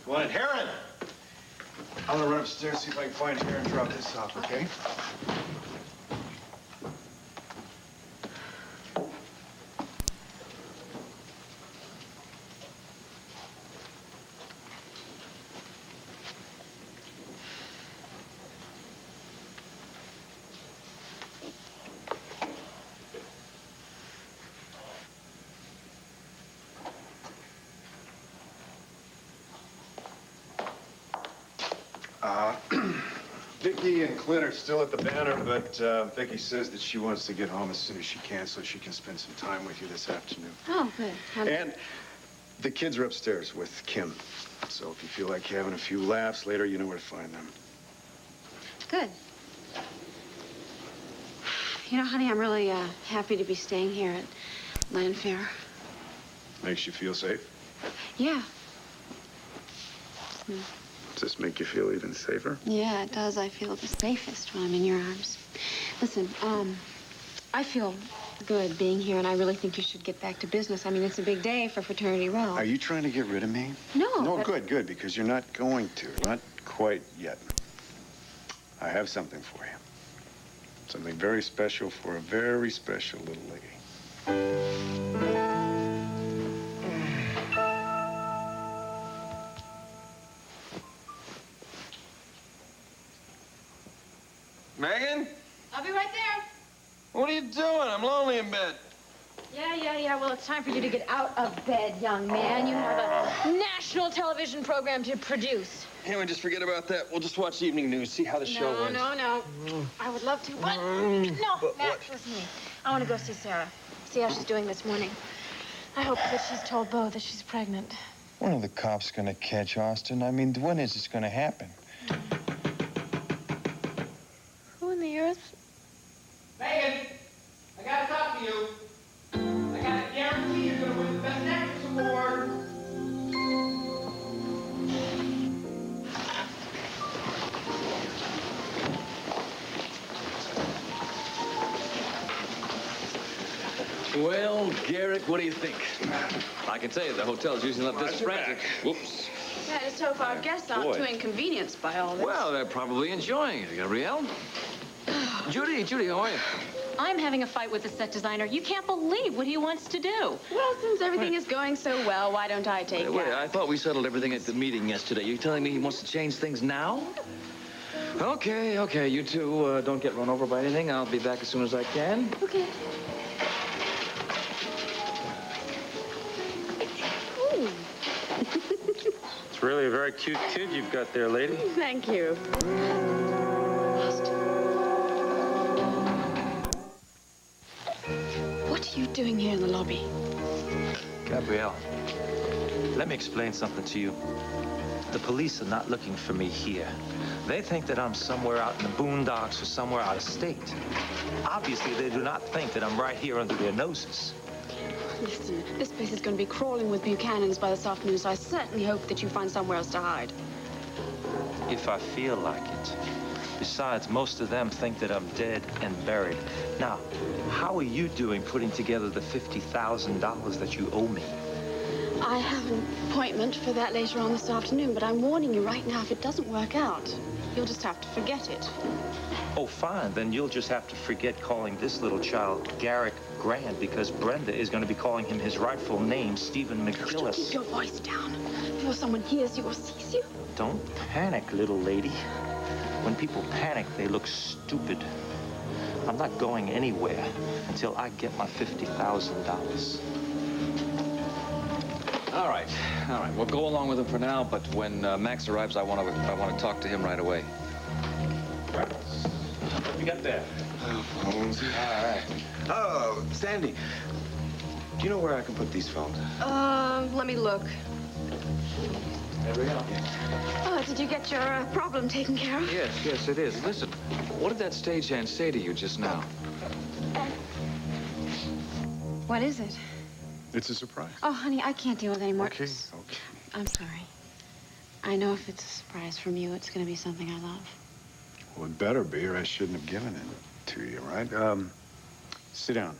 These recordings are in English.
What? Heron! I'm gonna run upstairs, see if I can find Heron and drop this off, okay? Vicky and Clint are still at the Banner, but Vicky says that she wants to get home as soon as she can so she can spend some time with you this afternoon. Oh, good. And the kids are upstairs with Kim. So if you feel like having a few laughs later, you know where to find them. Good. You know, honey, I'm really happy to be staying here at Landfair. Makes you feel safe? Yeah. Does this make you feel even safer? Yeah, it does. I feel the safest when I'm in your arms. Listen, I feel good being here, and I really think you should get back to business. I mean, it's a big day for Fraternity Row. Are you trying to get rid of me? No. No, but... good, because you're not going to. Not quite yet. I have something for you. Something very special for a very special little lady. Megan? I'll be right there. What are you doing? I'm lonely in bed. Yeah. Well, it's time for you to get out of bed, young man. You have a national television program to produce. Can't we just forget about that? We'll just watch the evening news, see how the show went. No. I would love to, but no, Max, listen to me. I want to go see Sarah, see how she's doing this morning. I hope that she's told Bo that she's pregnant. When are the cops gonna catch Austin? I mean, when is this gonna happen? Who in the earth? Megan, I gotta talk to you. I gotta guarantee you're gonna win the Best Actress Award. Well, Garrick, what do you think? I can tell you the hotel's usually not this frantic. Whoops. Yeah, just hope our guests aren't too inconvenienced by all this. Well, they're probably enjoying it, Gabrielle. Judy, how are you? I'm having a fight with the set designer. You can't believe what he wants to do. Well, since everything is going so well, why don't I take Wait, it? I thought we settled everything at the meeting yesterday. You're telling me he wants to change things now? Okay. You two don't get run over by anything. I'll be back as soon as I can. Okay. It's really a very cute kid you've got there, lady. Thank you. What are you doing here in the lobby? Gabrielle, let me explain something to you. The police are not looking for me here. They think that I'm somewhere out in the boondocks or somewhere out of state. Obviously, they do not think that I'm right here under their noses. Listen, this place is going to be crawling with Buchanans by this afternoon, so I certainly hope that you find somewhere else to hide. If I feel like it. Besides, most of them think that I'm dead and buried. Now, how are you doing putting together the $50,000 that you owe me? I have an appointment for that later on this afternoon, but I'm warning you right now, if it doesn't work out, you'll just have to forget it. Oh, fine. Then you'll just have to forget calling this little child Garrick Grant, because Brenda is going to be calling him his rightful name, Stephen McGillis. Keep your voice down before someone hears you or sees you. Don't panic, little lady. When people panic, they look stupid. I'm not going anywhere until I get my $50,000. All right. We'll go along with him for now, but when Max arrives, I want to talk to him right away. Right. What you got there? Phones. All right. Oh, Sandy. Do you know where I can put these phones? Let me look. There we go. Oh, did you get your problem taken care of? Yes, it is. Listen, what did that stagehand say to you just now? What is it? It's a surprise. Oh, honey, I can't deal with any more. Okay. I'm sorry. I know if it's a surprise from you, it's going to be something I love. Well, it better be, or I shouldn't have given it to you, right? Sit down.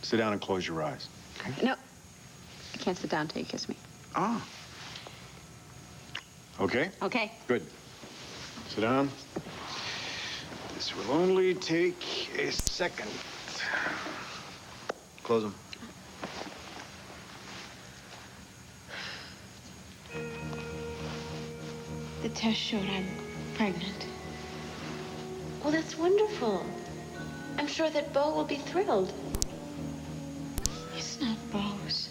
Sit down and close your eyes. Okay? No. I can't sit down till you kiss me. Ah. Okay? Okay. Good. Sit down. This will only take a second. Close them. The test showed I'm pregnant. Well, that's wonderful. I'm sure that Bo will be thrilled. It's not Beau's.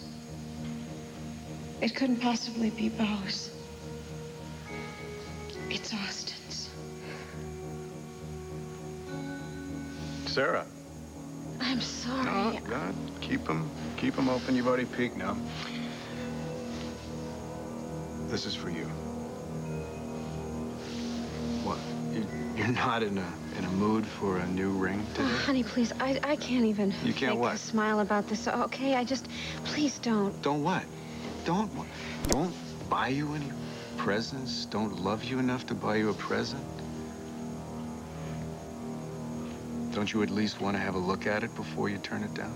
It couldn't possibly be Beau's. It's Austin's. Sarah. I'm sorry. No, God, keep them open. You've already peeked now. This is for you. What? You're not in a mood for a new ring Oh, today? honey, please, I can't even You can't make what? a smile about this. Okay, please don't. Don't what? Don't buy you any presents? Don't love you enough to buy you a present? Don't you at least want to have a look at it before you turn it down?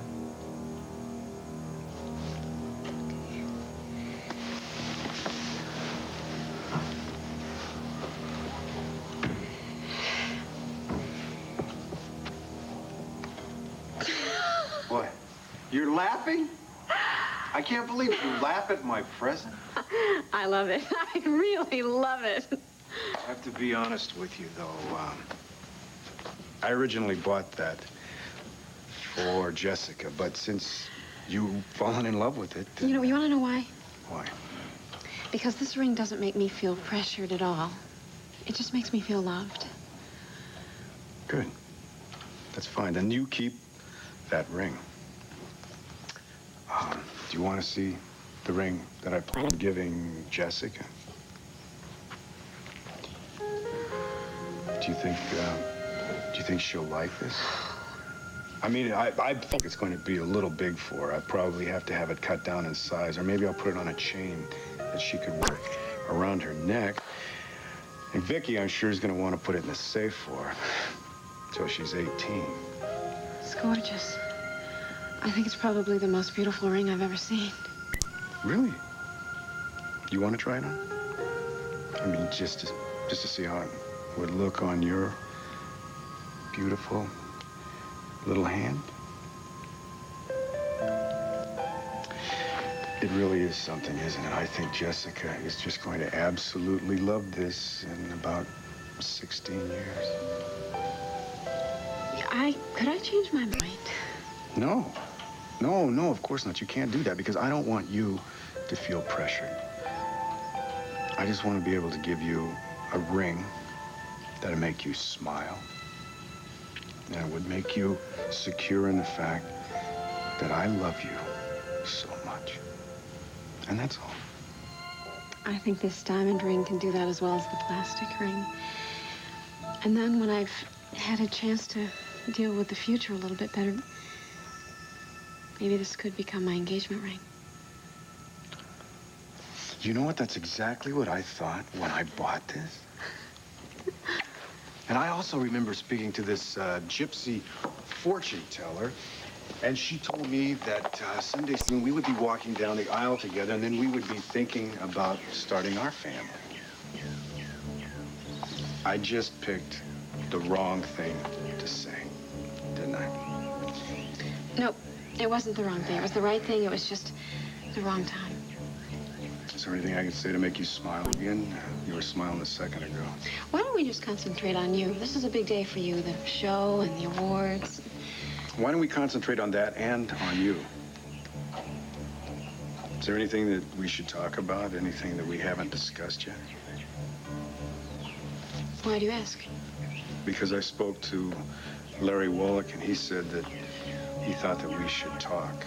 What? You're laughing? I can't believe you laugh at my present. I love it. I really love it. I have to be honest with you, though. I originally bought that for Jessica, but since you've fallen in love with it... You want to know why? Why? Because this ring doesn't make me feel pressured at all. It just makes me feel loved. Good. That's fine. Then you keep that ring. Do you want to see the ring that I plan on giving Jessica? Do you think she'll like this? I mean, I think it's going to be a little big for her. I probably have to have it cut down in size, or maybe I'll put it on a chain that she could wear around her neck. And Vicky, I'm sure, is going to want to put it in the safe for her until she's 18. It's gorgeous. I think it's probably the most beautiful ring I've ever seen. Really? You want to try it on? I mean, just to see how it would look on your beautiful little hand? It really is something, isn't it? I think Jessica is just going to absolutely love this in about 16 years. Could I change my mind? No, of course not. You can't do that because I don't want you to feel pressured. I just want to be able to give you a ring that'll make you smile. And it would make you secure in the fact that I love you so much. And that's all. I think this diamond ring can do that as well as the plastic ring. And then when I've had a chance to deal with the future a little bit better, maybe this could become my engagement ring. You know what? That's exactly what I thought when I bought this. And I also remember speaking to this gypsy fortune teller, and she told me that someday soon we would be walking down the aisle together, and then we would be thinking about starting our family. I just picked the wrong thing to say, didn't I? Nope, it wasn't the wrong thing. It was the right thing. It was just the wrong time. Is there anything I can say to make you smile again? You were smiling a second ago. Why don't we just concentrate on you? This is a big day for you, the show and the awards. Why don't we concentrate on that and on you? Is there anything that we should talk about? Anything that we haven't discussed yet? Why do you ask? Because I spoke to Larry Wallach, and he said that he thought that we should talk.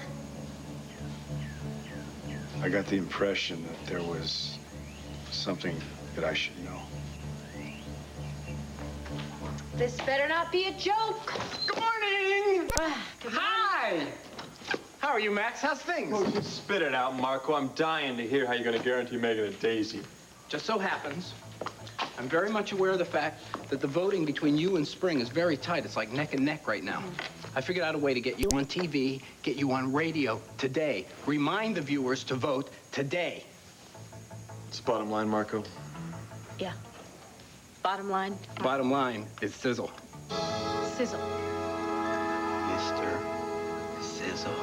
I got the impression that there was something that I should know. This better not be a joke. Good morning! Good morning. Hi! How are you, Max? How's things? Oh, just spit it out, Marco. I'm dying to hear how you're going to guarantee Megan a daisy. Just so happens, I'm very much aware of the fact that the voting between you and Spring is very tight. It's like neck and neck right now. I figured out a way to get you on TV, get you on radio today. Remind the viewers to vote today. It's bottom line, Marco. Yeah. Bottom line? Bottom line is sizzle. Sizzle. Mr. Sizzle.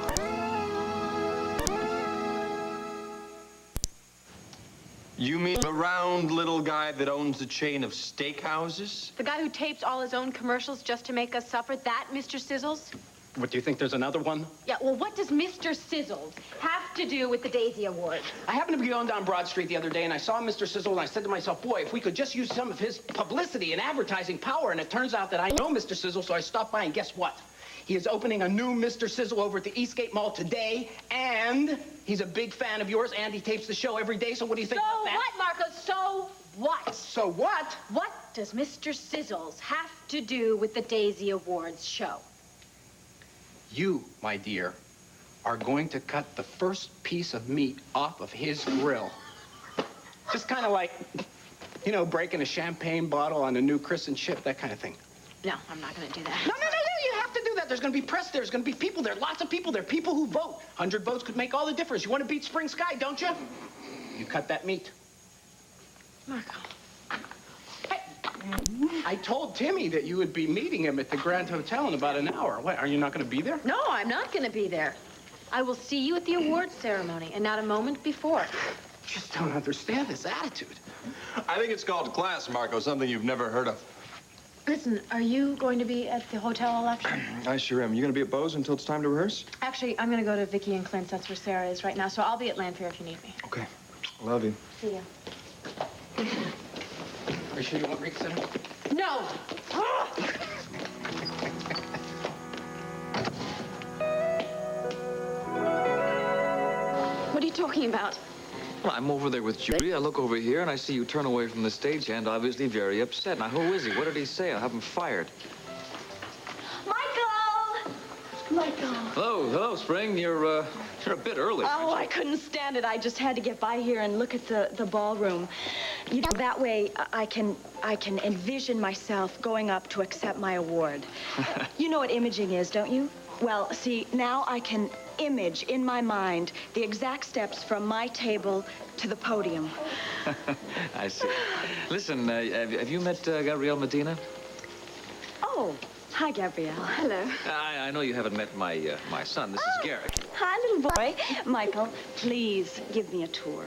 You mean the round little guy that owns a chain of steakhouses? The guy who tapes all his own commercials just to make us suffer, that Mr. Sizzles? What, do you think there's another one? Yeah, well, what does Mr. Sizzles have to do with the Daisy Award? I happened to be going down Broad Street the other day, and I saw Mr. Sizzle, and I said to myself, boy, if we could just use some of his publicity and advertising power. And it turns out that I know Mr. Sizzle, so I stopped by, and guess what? He is opening a new Mr. Sizzle over at the Eastgate Mall today, and he's a big fan of yours, and he tapes the show every day, so what do you think about that? So what, Marco? So what? So what? What does Mr. Sizzles have to do with the Daisy Awards show? You, my dear, are going to cut the first piece of meat off of his grill. Just kind of like, you know, breaking a champagne bottle on a new christened ship, that kind of thing. No, I'm not going to do that. No, you have to do that. There's going to be press, there's going to be people there, lots of people there, people who vote. 100 votes could make all the difference. You want to beat Spring Sky, don't you? You cut that meat. Marco. I told Timmy that you would be meeting him at the Grand Hotel in about an hour. What, are you not going to be there? No, I'm not going to be there. I will see you at the awards ceremony, and not a moment before. Just don't understand this attitude. I think it's called class, Marco, something you've never heard of. Listen, are you going to be at the hotel election? I sure am. You gonna be at Bo's until it's time to rehearse? Actually, I'm going to go to Vicky and Clint's. That's where Sarah is right now, so I'll be at Lanfair if you need me. Okay. Love you. See ya. Are you sure you want Rick Center? No! What are you talking about? Well, I'm over there with Judy. I look over here, and I see you turn away from the stagehand, obviously very upset. Now, who is he? What did he say? I'll have him fired. Michael, Hello, Spring. You're a bit early. Oh, I couldn't stand it. I just had to get by here and look at the ballroom. You know, that way I can envision myself going up to accept my award. You know what imaging is, don't you? Well, see, now I can image in my mind the exact steps from my table to the podium. I see. Listen, have you met Gabrielle Medina? Oh, hi, Gabrielle. hello. I know you haven't met my son. This is Garrett. Hi, little boy. Michael, please give me a tour.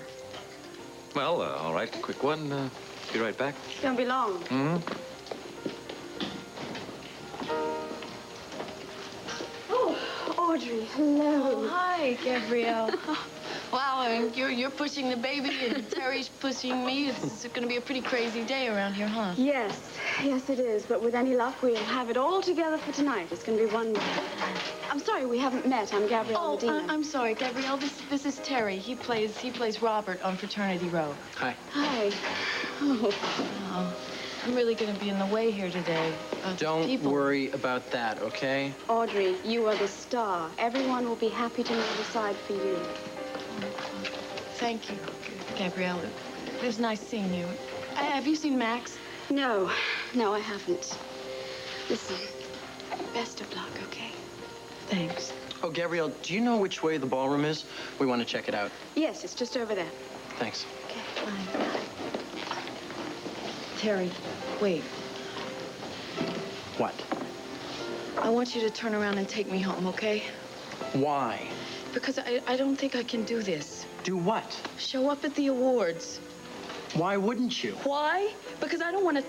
Well, all right, quick one. Be right back. Don't be long. Mm-hmm. Oh, Audrey, hello. Hi, Gabrielle. Wow, I mean, you're pushing the baby and Terry's pushing me. It's going to be a pretty crazy day around here, huh? Yes, it is. But with any luck, we'll have it all together for tonight. It's going to be wonderful. I'm sorry we haven't met. I'm Gabrielle Medina. I'm sorry, Gabrielle. This is Terry. He plays Robert on Fraternity Row. Hi. Hi. Oh. I'm really going to be in the way here today. Don't worry about that, okay? Audrey, you are the star. Everyone will be happy to move aside for you. Thank you, Gabrielle. It was nice seeing you. Have you seen Max? No, I haven't. Listen, best of luck, okay? Thanks. Oh, Gabrielle, do you know which way the ballroom is? We want to check it out. Yes, it's just over there. Thanks. Okay. Bye. Terry, wait. What? I want you to turn around and take me home, okay? Why? Because I don't think I can do this. Do what? Show up at the awards. Why wouldn't you? Why? Because I don't want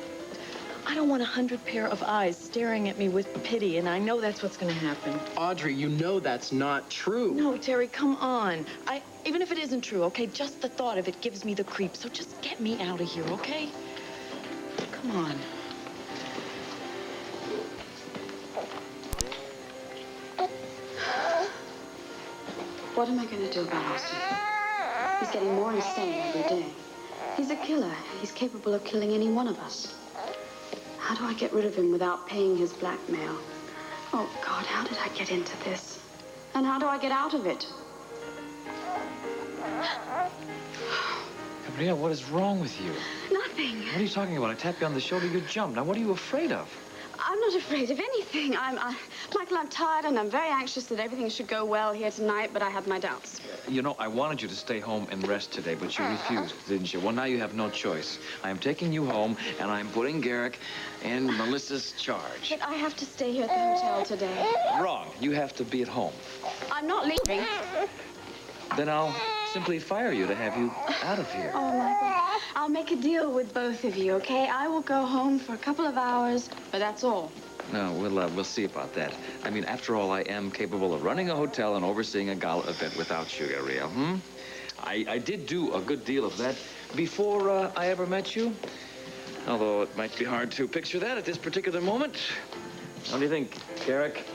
100 pair of eyes staring at me with pity, and I know that's what's going to happen. Audrey, you know that's not true. No, Terry, come on. Even if it isn't true, okay, just the thought of it gives me the creeps, so just get me out of here, okay? Come on. What am I going to do about Austin? He's getting more insane every day. He's a killer. He's capable of killing any one of us. How do I get rid of him without paying his blackmail? Oh, God, how did I get into this? And how do I get out of it? Gabrielle, what is wrong with you? Nothing. What are you talking about? I tapped you on the shoulder, you jumped. Now, what are you afraid of? I'm not afraid of anything. Michael, I'm tired and I'm very anxious that everything should go well here tonight, but I have my doubts. You know, I wanted you to stay home and rest today, but you refused, didn't you? Well, now you have no choice. I am taking you home, and I'm putting Garrick in Melissa's charge. But I have to stay here at the hotel today. Wrong. You have to be at home. I'm not leaving. Then I'll simply fire you to have you out of here. Oh, Michael, I'll make a deal with both of you, okay? I will go home for a couple of hours, but that's all. No, we'll see about that. I mean, after all, I am capable of running a hotel and overseeing a gala event without you, Ariel, I did do a good deal of that before I ever met you. Although it might be hard to picture that at this particular moment. What do you think, Garrick?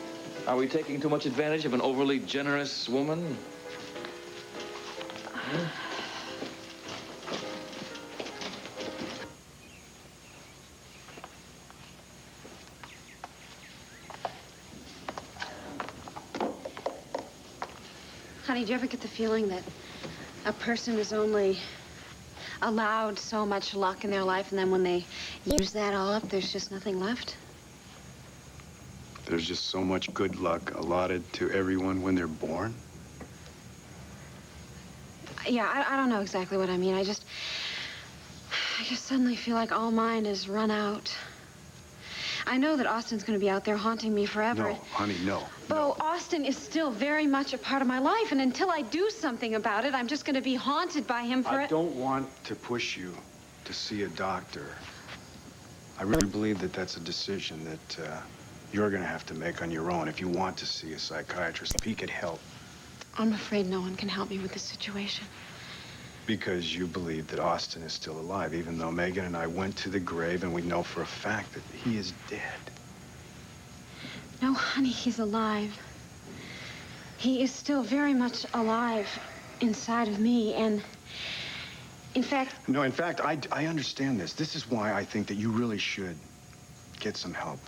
Are we taking too much advantage of an overly generous woman? Honey, do you ever get the feeling that a person is only allowed so much luck in their life, and then when they use that all up, there's just nothing left? There's just so much good luck allotted to everyone when they're born. Yeah, I don't know exactly what I mean. I just suddenly feel like all mine is run out. I know that Austin's going to be out there haunting me forever. No, honey, no. Bo, Austin is still very much a part of my life, and until I do something about it, I'm just going to be haunted by him I don't want to push you to see a doctor. I really believe that that's a decision that you're going to have to make on your own if you want to see a psychiatrist. If he could help. I'm afraid no one can help me with this situation. Because you believe that Austin is still alive, even though Megan and I went to the grave and we know for a fact that he is dead. No, honey, he's alive. He is still very much alive inside of me, and in fact... No, in fact, I understand this. This is why I think that you really should get some help.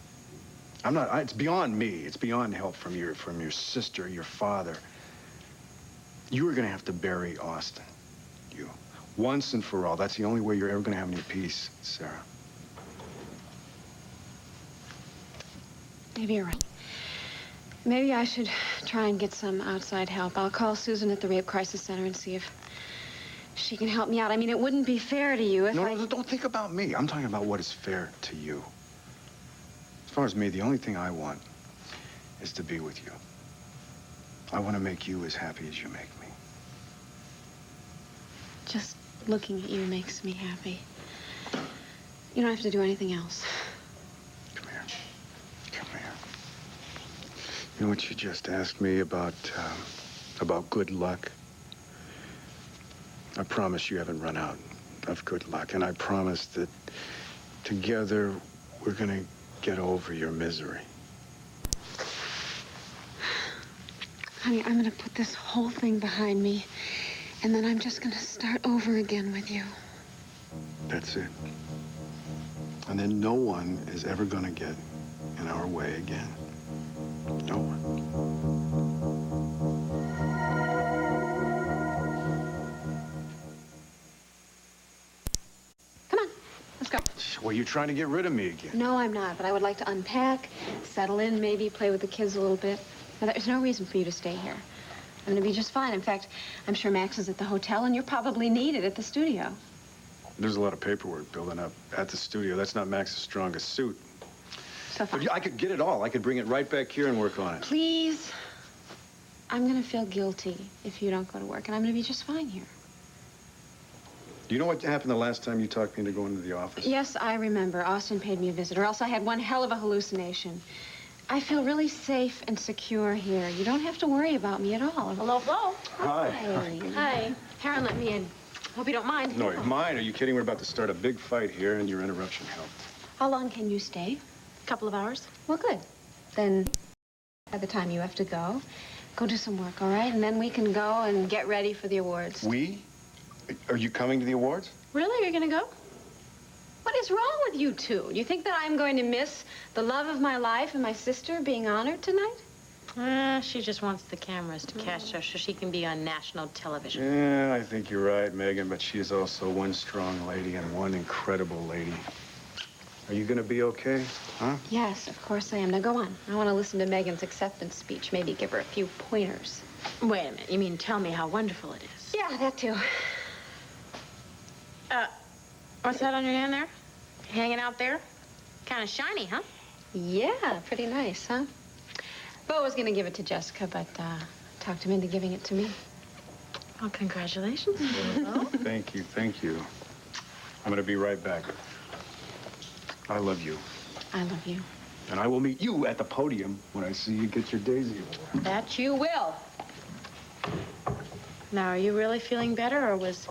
It's beyond me. It's beyond help from your sister, your father. You are going to have to bury Austin. You. Once and for all. That's the only way you're ever going to have any peace, Sarah. Maybe you're right. Maybe I should try and get some outside help. I'll call Susan at the Rape Crisis Center and see if she can help me out. I mean, it wouldn't be fair to you if No, don't think about me. I'm talking about what is fair to you. As far as me, the only thing I want is to be with you. I want to make you as happy as you make me. Just looking at you makes me happy. You don't have to do anything else. Come here. Come here. You know what you just asked me about good luck? I promise you haven't run out of good luck, and I promise that together we're gonna get over your misery. Honey, I'm gonna put this whole thing behind me, and then I'm just gonna start over again with you. That's it. And then no one is ever gonna get in our way again. No one. Come on, let's go. Well, you're trying to get rid of me again. No, I'm not, but I would like to unpack, settle in, maybe play with the kids a little bit. Now, there's no reason for you to stay here. I'm gonna be just fine. In fact, I'm sure Max is at the hotel, and you're probably needed at the studio. There's a lot of paperwork building up at the studio. That's not Max's strongest suit. So fine. But I could get it all. I could bring it right back here and work on it. Please. I'm gonna feel guilty if you don't go to work, and I'm gonna be just fine here. Do you know what happened the last time you talked me into going to the office? Yes, I remember. Austin paid me a visit, or else I had one hell of a hallucination. I feel really safe and secure here. You don't have to worry about me at all. Hello, Flo. Hi. Hi. Heron let me in. Hope you don't mind. No, mine. Are you kidding? We're about to start a big fight here, and your interruption helped. How long can you stay? A couple of hours. Well, good. Then, by the time you have to go do some work, all right? And then we can go and get ready for the awards. We? Are you coming to the awards? Really? You're gonna go? What is wrong with you two? You think that I'm going to miss the love of my life and my sister being honored tonight? She just wants the cameras to catch her so she can be on national television. Yeah, I think you're right, Megan, but she is also one strong lady and one incredible lady. Are you gonna be okay? Huh? Yes, of course I am. Now go on. I want to listen to Megan's acceptance speech. Maybe give her a few pointers. Wait a minute. You mean tell me how wonderful it is? Yeah, that too. What's that on your hand there? Hanging out there? Kind of shiny, huh? Yeah, pretty nice, huh? Bo was going to give it to Jessica, but talked him into giving it to me. Well, congratulations. Thank you, thank you. I'm gonna be right back. I love you. I love you. And I will meet you at the podium when I see you get your Daisy Award. That you will. Now, are you really feeling better, or was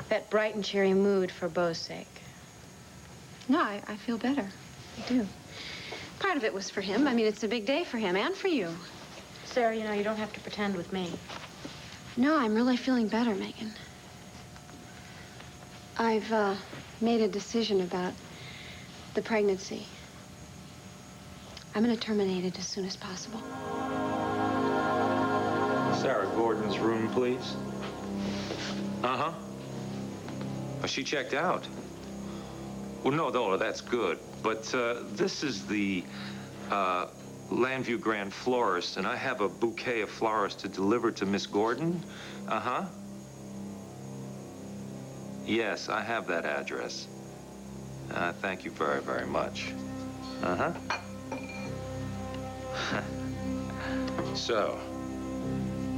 that bright and cheery mood for Bo's sake? No, I feel better. I do. Part of it was for him. I mean, it's a big day for him and for you. Sarah, you know, you don't have to pretend with me. No, I'm really feeling better, Megan. I've made a decision about the pregnancy. I'm going to terminate it as soon as possible. Sarah Gordon's room, please. Uh-huh. Well, she checked out. Well, no, that's good. But this is the Landview Grand Florist, and I have a bouquet of flowers to deliver to Miss Gordon. Uh-huh. Yes, I have that address. Thank you very, very much. Uh-huh. So,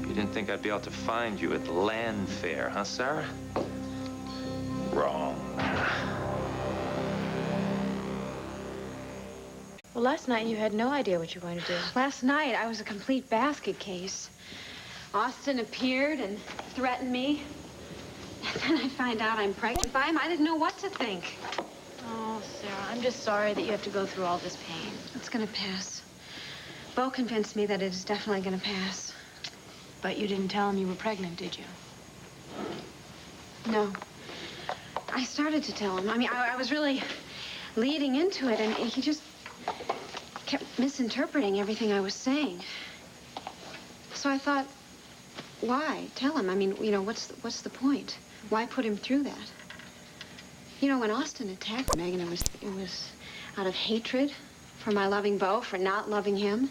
you didn't think I'd be able to find you at the land fair, huh, Sarah? Wrong. Well, last night you had no idea what you were going to do. Last night, I was a complete basket case. Austin appeared and threatened me. And then I find out I'm pregnant by him. I didn't know what to think. Oh, Sarah, I'm just sorry that you have to go through all this pain. It's gonna pass. Bo convinced me that it is definitely gonna pass. But you didn't tell him you were pregnant, did you? No. I started to tell him. I mean, I was really leading into it, and he just kept misinterpreting everything I was saying. So I thought, why tell him? I mean, you know, what's the point? Why put him through that? You know, when Austin attacked Megan, it was out of hatred for my loving Bo, for not loving him.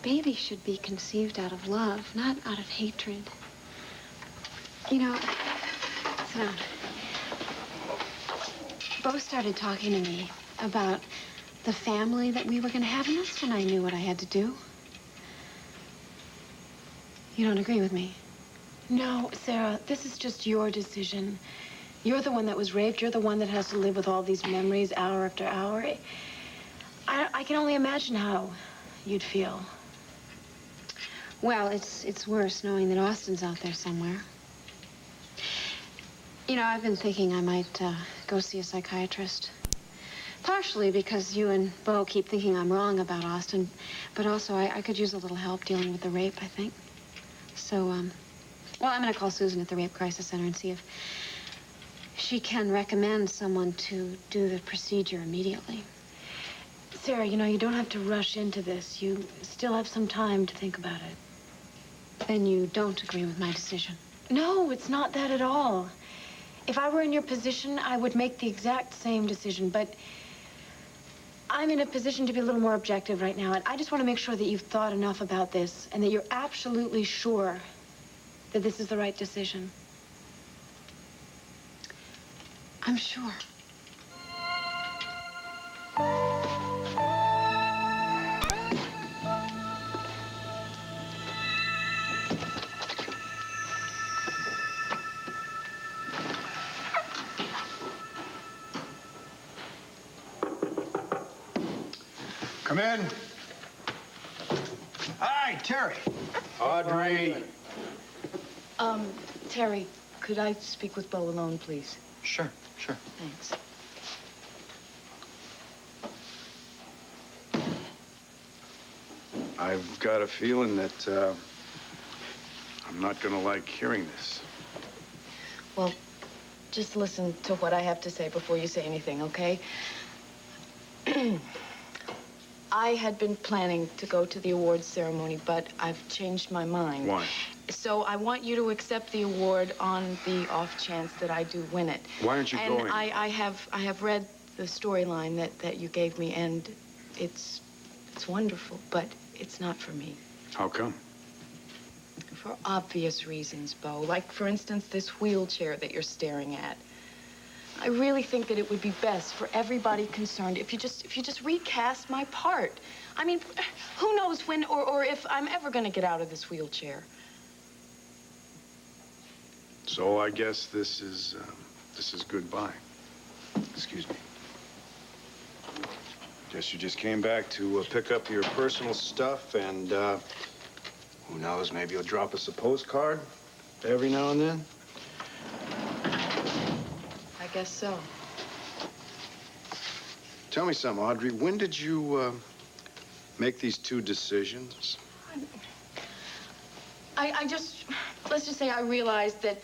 Babies should be conceived out of love, not out of hatred. You know, sit down. Bo started talking to me about the family that we were going to have, and that's when I knew what I had to do. You don't agree with me? No, Sarah, this is just your decision. You're the one that was raped. You're the one that has to live with all these memories hour after hour. I can only imagine how you'd feel. Well, it's worse knowing that Austin's out there somewhere. You know, I've been thinking I might go see a psychiatrist. Partially because you and Bo keep thinking I'm wrong about Austin, but also I could use a little help dealing with the rape, I think. So, well, I'm going to call Susan at the Rape Crisis Center and see if she can recommend someone to do the procedure immediately. Sarah, you know, you don't have to rush into this. You still have some time to think about it. Then you don't agree with my decision? No, it's not that at all. If I were in your position, I would make the exact same decision, but I'm in a position to be a little more objective right now, and I just want to make sure that you've thought enough about this and that you're absolutely sure that this is the right decision. I'm sure. Come in. Hi, Terry. Audrey. Terry, could I speak with Bo alone, please? Sure. Thanks. I've got a feeling that I'm not gonna like hearing this. Well, just listen to what I have to say before you say anything, okay? I had been planning to go to the awards ceremony, but I've changed my mind. Why? So I want you to accept the award on the off chance that I do win it. Why aren't you going? And I have read the storyline that you gave me, and it's wonderful, but it's not for me. How come? For obvious reasons, Bo. Like, for instance, this wheelchair that you're staring at. I really think that it would be best for everybody concerned if you just recast my part. I mean, who knows when or if I'm ever going to get out of this wheelchair. So I guess this is goodbye. Excuse me. Guess you just came back to pick up your personal stuff, and who knows, maybe you'll drop us a postcard every now and then. I guess so. Tell me something, Audrey. When did you make these two decisions? Let's just say I realized that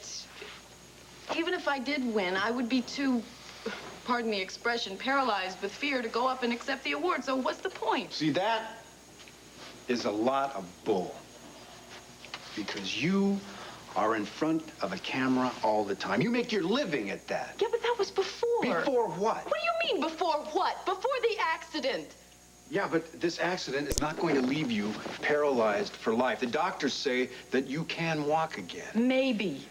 even if I did win, I would be too, pardon the expression, paralyzed with fear to go up and accept the award. So what's the point? See, that is a lot of bull. Because you are in front of a camera all the time. You make your living at that. Yeah, but that was before. Before what? What do you mean, before what? Before the accident. Yeah, but this accident is not going to leave you paralyzed for life. The doctors say that you can walk again. Maybe.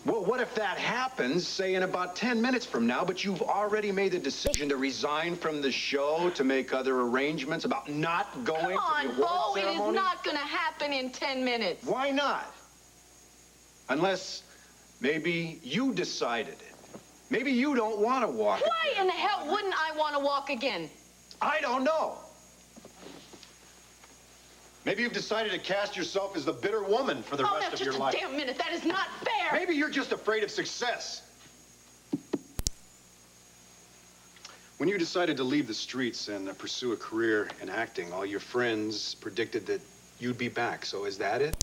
Well, what if that happens, say, in about 10 minutes from now, but you've already made the decision to resign from the show, to make other arrangements about not going to the award Come on, Bo, ceremony? it is not going to happen in 10 minutes. Why not? Unless maybe you decided it. Maybe you don't want to walk. Why in the hell wouldn't I want to walk again? I don't know. Maybe you've decided to cast yourself as the bitter woman for the rest of your life. Oh, just a damn minute. That is not fair. Maybe you're just afraid of success. When you decided to leave the streets and pursue a career in acting, all your friends predicted that you'd be back. So is that it?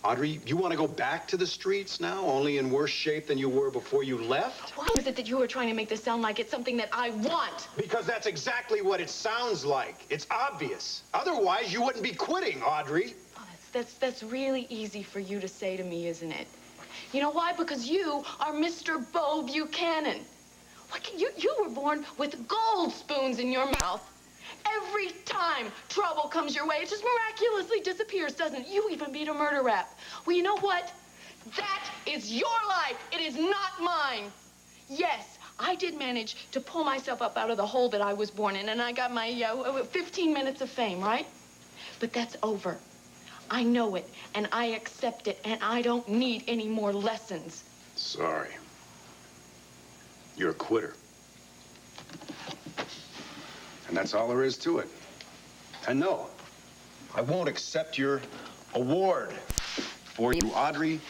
Audrey, you want to go back to the streets now, only in worse shape than you were before you left? Why is it that you are trying to make this sound like it's something that I want? Because that's exactly what it sounds like. It's obvious. Otherwise, you wouldn't be quitting, Audrey. Oh, that's really easy for you to say to me, isn't it? You know why? Because you are Mr. Bo Buchanan. You were born with gold spoons in your mouth. Every time trouble comes your way, it just miraculously disappears, doesn't it? You even beat a murder rap. Well, you know what? That is your life. It is not mine. Yes, I did manage to pull myself up out of the hole that I was born in, and I got my 15 minutes of fame, right? But that's over. I know it, and I accept it, and I don't need any more lessons. Sorry. You're a quitter. And that's all there is to it. And no, I won't accept your award for you, Audrey,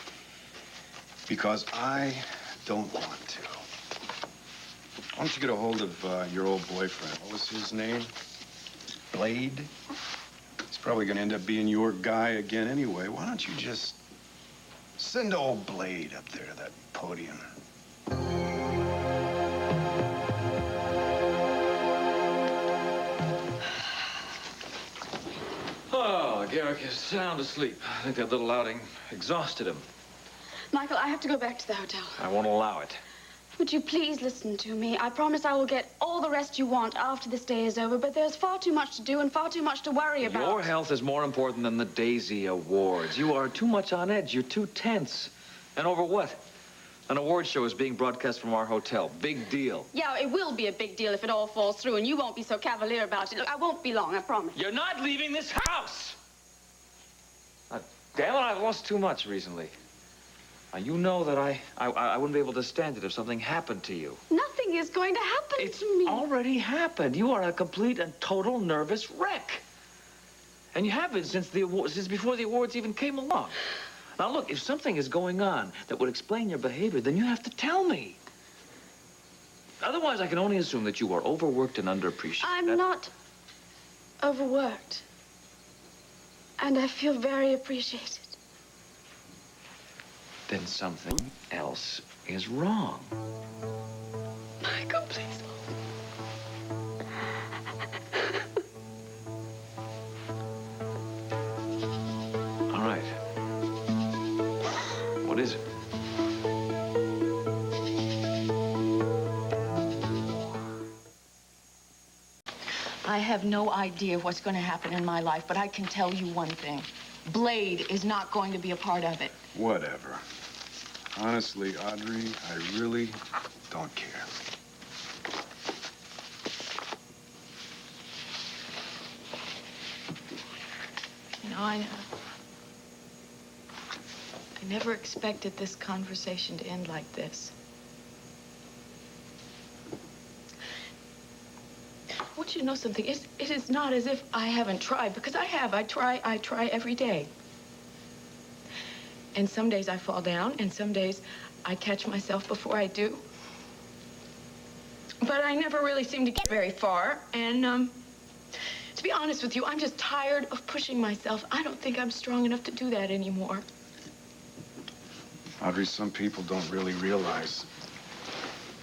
because I don't want to. Why don't you get a hold of your old boyfriend? What was his name? Blade? He's probably going to end up being your guy again anyway. Why don't you just send old Blade up there to that podium? Oh, Garrick is sound asleep. I think that little outing exhausted him. Michael, I have to go back to the hotel. I won't allow it. Would you please listen to me? I promise I will get all the rest you want after this day is over, but there's far too much to do and far too much to worry about. Your health is more important than the Daisy Awards. You are too much on edge. You're too tense. And over what? An award show is being broadcast from our hotel. Big deal. Yeah, it will be a big deal if it all falls through, and you won't be so cavalier about it. Look, I won't be long, I promise. You're not leaving this house! Damn it, I've lost too much recently. Now, you know that I wouldn't be able to stand it if something happened to you. Nothing is going to happen to me. It's already happened. You are a complete and total nervous wreck. And you have been since before the awards even came along. Now, look, if something is going on that would explain your behavior, then you have to tell me. Otherwise, I can only assume that you are overworked and underappreciated. I'm not overworked. And I feel very appreciated. Then something else is wrong. Michael, please. All right. What is it? I have no idea what's going to happen in my life, but I can tell you one thing. Blade is not going to be a part of it. Whatever. Honestly, Audrey, I really don't care. You know, I never expected this conversation to end like this. I want you to know something. It is not as if I haven't tried, because I have. I try every day. And some days I fall down, and some days I catch myself before I do. But I never really seem to get very far, and, to be honest with you, I'm just tired of pushing myself. I don't think I'm strong enough to do that anymore. Audrey, some people don't really realize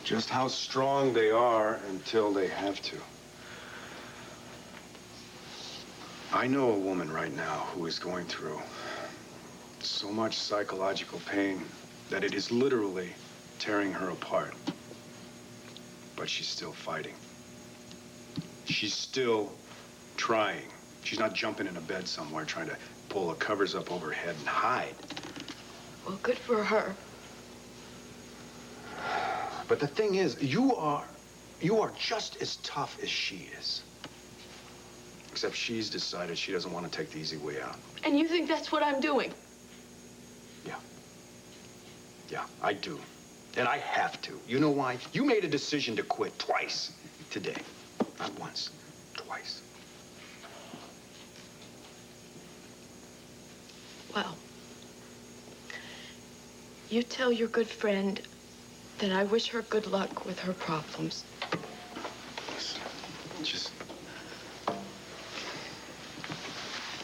just how strong they are until they have to. I know a woman right now who is going through so much psychological pain that it is literally tearing her apart. But she's still fighting. She's still trying. She's not jumping in a bed somewhere trying to pull the covers up over her head and hide. Well, good for her. But the thing is, you are just as tough as she is. Except she's decided she doesn't want to take the easy way out. And you think that's what I'm doing? Yeah, I do. And I have to. You know why? You made a decision to quit twice today. Not once, twice. Well, you tell your good friend that I wish her good luck with her problems. Listen, just...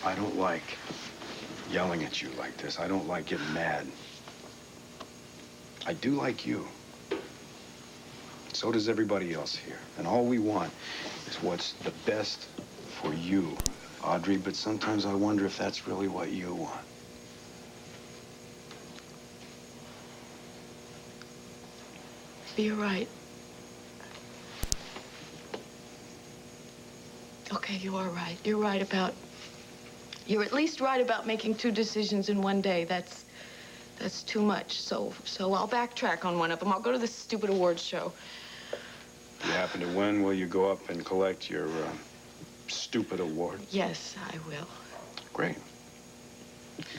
I don't like yelling at you like this. I don't like getting mad. I do like you. So does everybody else here. And all we want is what's the best for you, Audrey. But sometimes I wonder if that's really what you want. You're right. Okay, you are right. You're right about... You're at least right about making two decisions in one day. That's too much. So I'll backtrack on one of them. I'll go to this stupid awards show. If you happen to win, will you go up and collect your stupid award? Yes, I will. Great.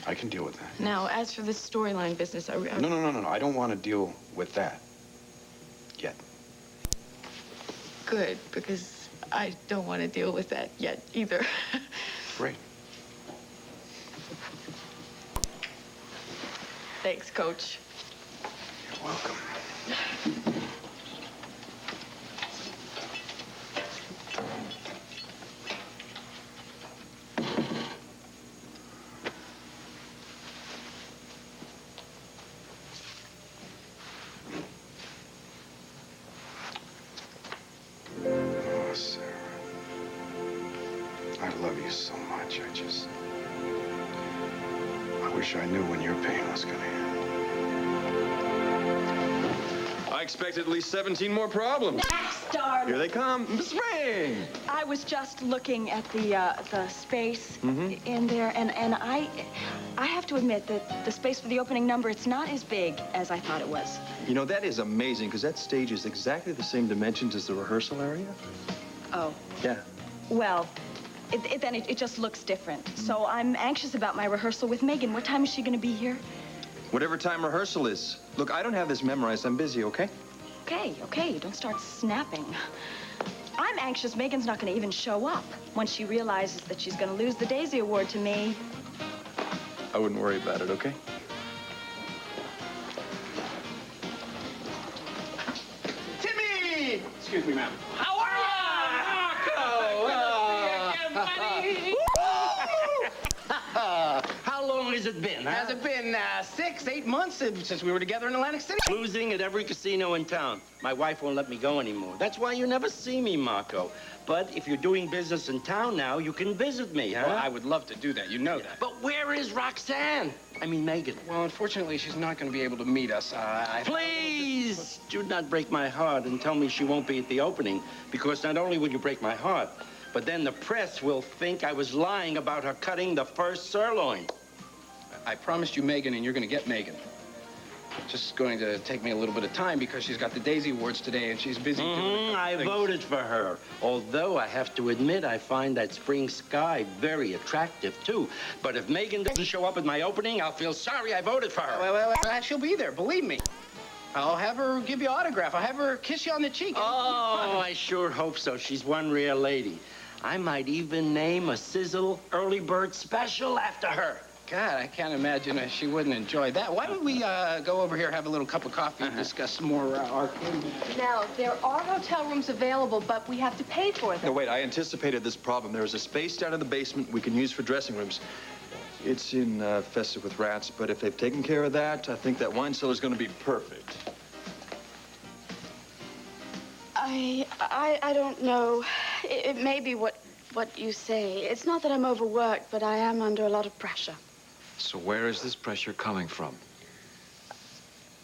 I can deal with that. Now, as for this storyline business, No. I don't want to deal with that. Yet. Good, because I don't want to deal with that yet either. Great. Thanks, Coach. You're welcome. Oh, Sarah. I love you so much. I wish I knew when your pain was going to end. I expected at least 17 more problems. Darn. Here they come. Spring! I was just looking at the space in there, and I have to admit that the space for the opening number, it's not as big as I thought it was. You know, that is amazing, because that stage is exactly the same dimensions as the rehearsal area. Oh. Yeah. Well, then it just looks different. So I'm anxious about my rehearsal with Megan. What time is she going to be here? Whatever time rehearsal is. Look, I don't have this memorized. I'm busy, okay? Okay. Don't start snapping. I'm anxious Megan's not going to even show up once she realizes that she's going to lose the Daisy Award to me. I wouldn't worry about it, okay? Timmy! Excuse me, ma'am. How are you? How long has it been, huh? Has it been 6, 8 months since we were together in Atlantic City? Losing at every casino in town. My wife won't let me go anymore. That's why you never see me, Marco. But if you're doing business in town now, you can visit me, huh? Well, I would love to do that. You know that. But where is Roxanne? I mean, Megan. Well, unfortunately, she's not going to be able to meet us. Please do not break my heart and tell me she won't be at the opening, because not only will you break my heart, But then the press will think I was lying about her cutting the first sirloin. I promised you Megan, and you're going to get Megan. Just going to take me a little bit of time because she's got the Daisy Awards today, and she's busy doing I things. voted for her. Although I have to admit, I find that spring sky very attractive, too. But if Megan doesn't show up at my opening, I'll feel sorry I voted for her. Well, she'll be there, believe me. I'll have her give you an autograph. I'll have her kiss you on the cheek. Oh, I sure hope so. She's one rare lady. I might even name a Sizzle Early Bird Special after her. God, I can't imagine she wouldn't enjoy that. Why don't we go over here, have a little cup of coffee, and discuss some more arcade? Now, there are hotel rooms available, but we have to pay for them. No, wait, I anticipated this problem. There is a space down in the basement we can use for dressing rooms. It's infested with rats, but if they've taken care of that, I think that wine cellar's going to be perfect. I don't know. It may be what you say. It's not that I'm overworked, but I am under a lot of pressure. So where is this pressure coming from?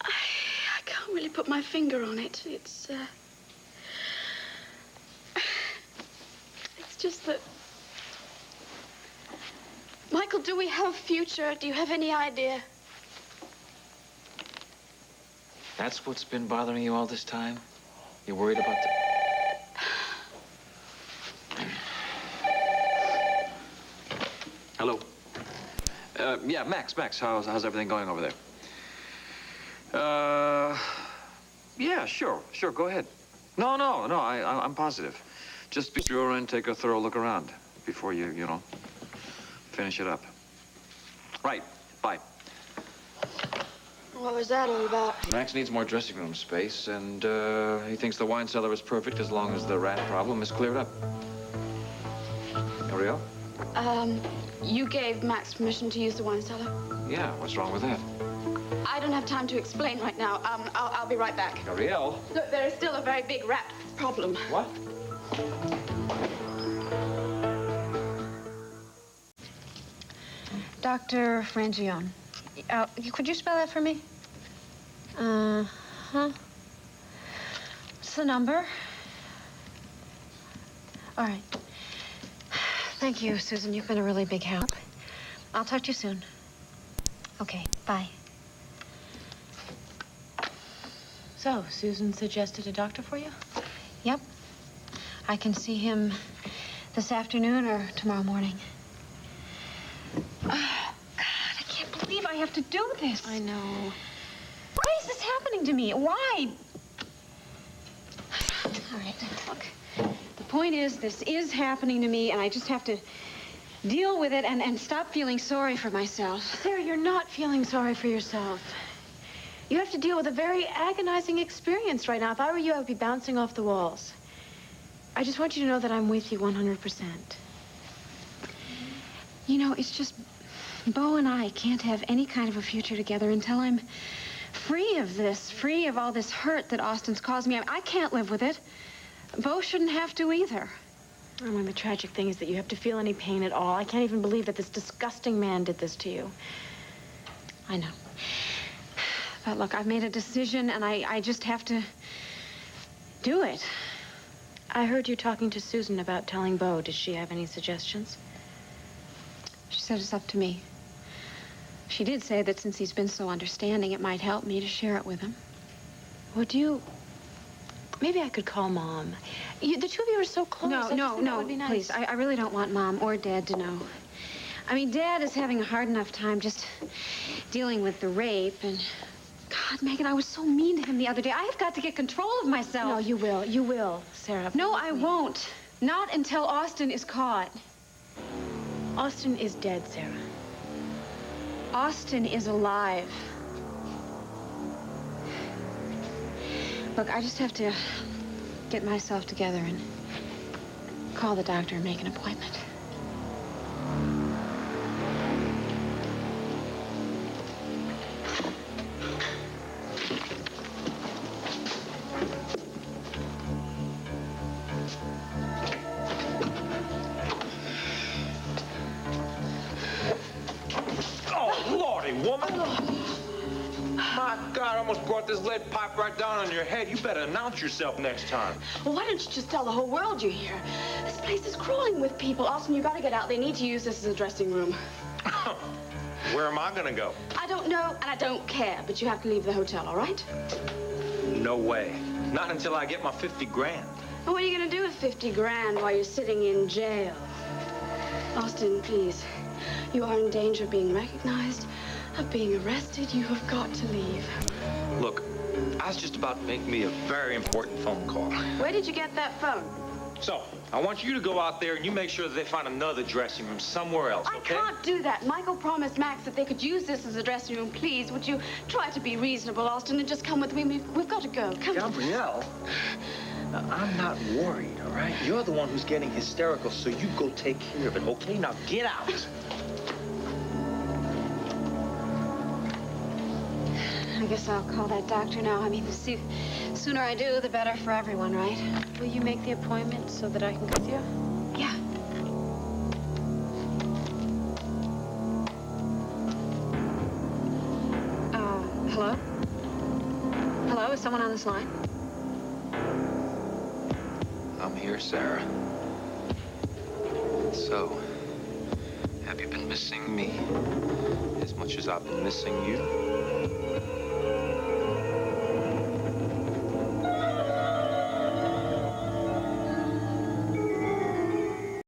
I can't really put my finger on it. It's just that... Michael, do we have a future? Do you have any idea? That's what's been bothering you all this time? You're worried about the... Hello. Yeah, Max, how's everything going over there? Yeah, sure, go ahead. No, I'm positive. Just be sure and take a thorough look around before you finish it up. Right, bye. What was that all about? Max needs more dressing room space, and he thinks the wine cellar is perfect as long as the rat problem is cleared up. Ariel? You gave Max permission to use the wine cellar? Yeah, what's wrong with that? I don't have time to explain right now. I'll be right back. Ariel? Look, there is still a very big rat problem. What? Dr. Frangione. Could you spell that for me? What's the number? All right. Thank you, Susan. You've been a really big help. I'll talk to you soon. Okay, bye. So, Susan suggested a doctor for you? Yep. I can see him this afternoon or tomorrow morning. Oh, God, I can't believe I have to do this. I know. Why is this happening to me? Why? All right, look. The point is, this is happening to me, and I just have to deal with it and stop feeling sorry for myself. Sarah, you're not feeling sorry for yourself. You have to deal with a very agonizing experience right now. If I were you, I would be bouncing off the walls. I just want you to know that I'm with you 100%. You know, it's just Bo and I can't have any kind of a future together until I'm free of this, free of all this hurt that Austin's caused me. I can't live with it. Bo shouldn't have to either. And the tragic thing is that you have to feel any pain at all. I can't even believe that this disgusting man did this to you. I know. But look, I've made a decision, and I just have to do it. I heard you talking to Susan about telling Bo. Did she have any suggestions? She said it's up to me. She did say that since he's been so understanding, it might help me to share it with him. Would you... Maybe I could call Mom. The two of you are so close. No, that would be nice. please. I really don't want Mom or Dad to know. I mean, Dad is having a hard enough time just dealing with the rape, and... God, Megan, I was so mean to him the other day. I have got to get control of myself. No, you will. You will, Sarah. No, I won't. Not until Austin is caught. Austin is dead, Sarah. Austin is alive. Look, I just have to get myself together and call the doctor and make an appointment. Oh, Lordy, woman. My God, I almost brought want this lead pipe right down on your head, you better announce yourself next time. Well, why don't you just tell the whole world you're here? This place is crawling with people. Austin, you gotta get out. They need to use this as a dressing room. Where am I gonna go? I don't know, and I don't care, but you have to leave the hotel, all right? No way. Not until I get my 50 grand. And what are you gonna do with 50 grand while you're sitting in jail? Austin, please. You are in danger of being recognized, of being arrested. You have got to leave. Look, I was just about to make me a very important phone call. Where did you get that phone? So, I want you to go out there and you make sure that they find another dressing room somewhere else, okay? I can't do that. Michael promised Max that they could use this as a dressing room. Please, would you try to be reasonable, Austin, and just come with me? We've got to go. Come on. Gabrielle, I'm not worried, all right? You're the one who's getting hysterical, so you go take care of it, okay? Now get out. I guess I'll call that doctor now. I mean, the sooner I do, the better for everyone, right? Will you make the appointment so that I can go with you? Yeah. Hello? Hello, is someone on this line? I'm here, Sarah. So, have you been missing me as much as I've been missing you?